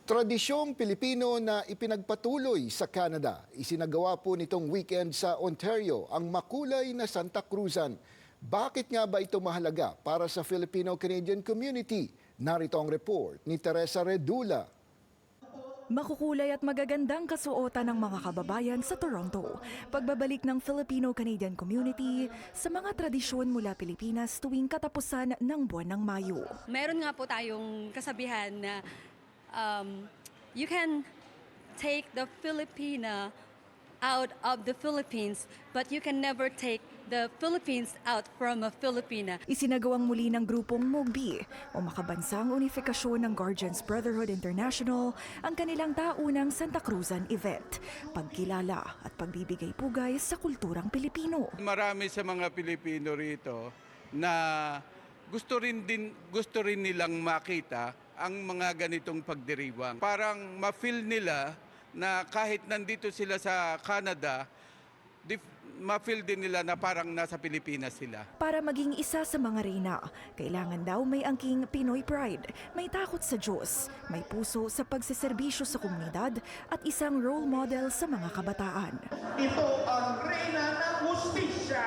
Tradisyong Pilipino na ipinagpatuloy sa Canada. Isinagawa po nitong weekend sa Ontario ang makulay na Santa Cruzan. Bakit nga ba ito mahalaga para sa Filipino-Canadian community? Narito ang report ni Teresa Redula. Makukulay at magagandang kasuotan ng mga kababayan sa Toronto. Pagbabalik ng Filipino-Canadian community sa mga tradisyon mula Pilipinas tuwing katapusan ng buwan ng Mayo. Meron nga po tayong kasabihan na you can take the Filipina out of the Philippines, but you can never take the Philippines out from a Filipina. Isinagawang muli ng grupong MOGBI o Makabansang Unifikasyon ng Guardians Brotherhood International ang kanilang taunang Santa Cruzan event, pagkilala at pagbibigay pugay sa kulturang Pilipino. Marami sa mga Pilipino rito na gusto rin nilang makita ang mga ganitong pagdiriwang. Parang ma-feel nila na kahit nandito sila sa Canada, ma-feel din nila na parang nasa Pilipinas sila. Para maging isa sa mga reyna, kailangan daw may angking Pinoy pride, may takot sa Diyos, may puso sa pagseserbisyo sa komunidad at isang role model sa mga kabataan. Ito ang reyna ng hustisya.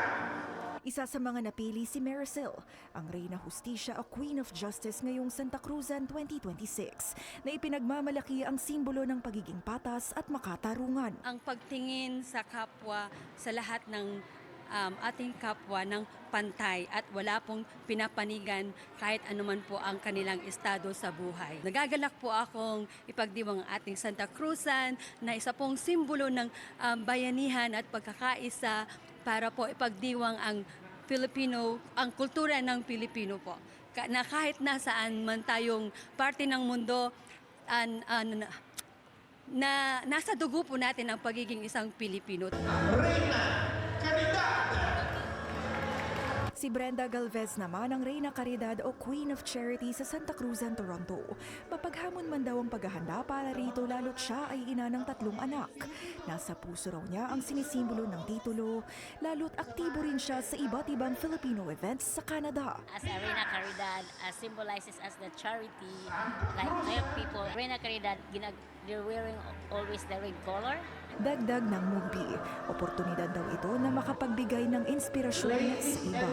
Isa sa mga napili si Maricel, ang Reyna Justicia o Queen of Justice ngayong Santa Cruzan 2026, na ipinagmamalaki ang simbolo ng pagiging patas at makatarungan. Ang pagtingin sa kapwa, sa lahat ng ating kapwa ng pantay at wala pong pinapanigan kahit anuman po ang kanilang estado sa buhay. Nagagalak po akong ipagdiwang ang ating Santa Cruzan na isa pong simbolo ng bayanihan at pagkakaisa para po ipagdiwang ang Filipino, ang kultura ng Pilipino po. Na kahit nasaan man tayong parte ng mundo, na nasa dugo po natin ang pagiging isang Pilipino. Reyna Caridad. Si Brenda Galvez naman ang Reyna Caridad o Queen of Charity sa Santa Cruzan, Toronto. Mapaghamon man daw ang paghahanda para rito lalo't siya ay ina ng 3 anak. Nasa puso raw niya ang sinisimbolo ng titulo, lalo't aktibo rin siya sa iba't ibang Filipino events sa Canada. As a Reyna Caridad symbolizes as the charity, like many people, Reyna Caridad, they're wearing always the red color. Dagdag ng MOGBI, oportunidad daw ito na makapagbigay ng inspirasyon sa iba.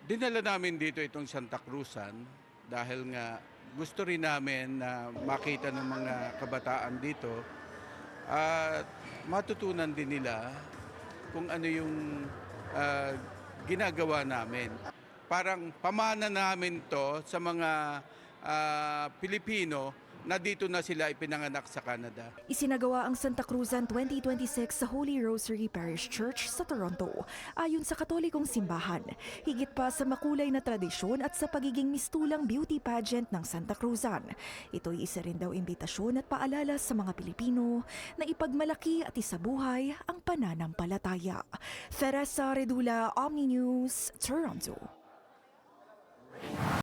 Dinala namin dito itong Santa Cruzan dahil nga gusto rin namin na makita ng mga kabataan dito at matutunan din nila kung ano yung ginagawa namin. Parang pamana namin to sa mga Pilipino na dito na sila ipinanganak sa Canada. Isinagawa ang Santa Cruzan 2026 sa Holy Rosary Parish Church sa Toronto. Ayon sa Katolikong simbahan, higit pa sa makulay na tradisyon at sa pagiging mistulang beauty pageant ng Santa Cruzan. Ito'y isa rin daw imbitasyon at paalala sa mga Pilipino na ipagmalaki at isabuhay ang pananampalataya. Teresa Redula, Omni News, Toronto.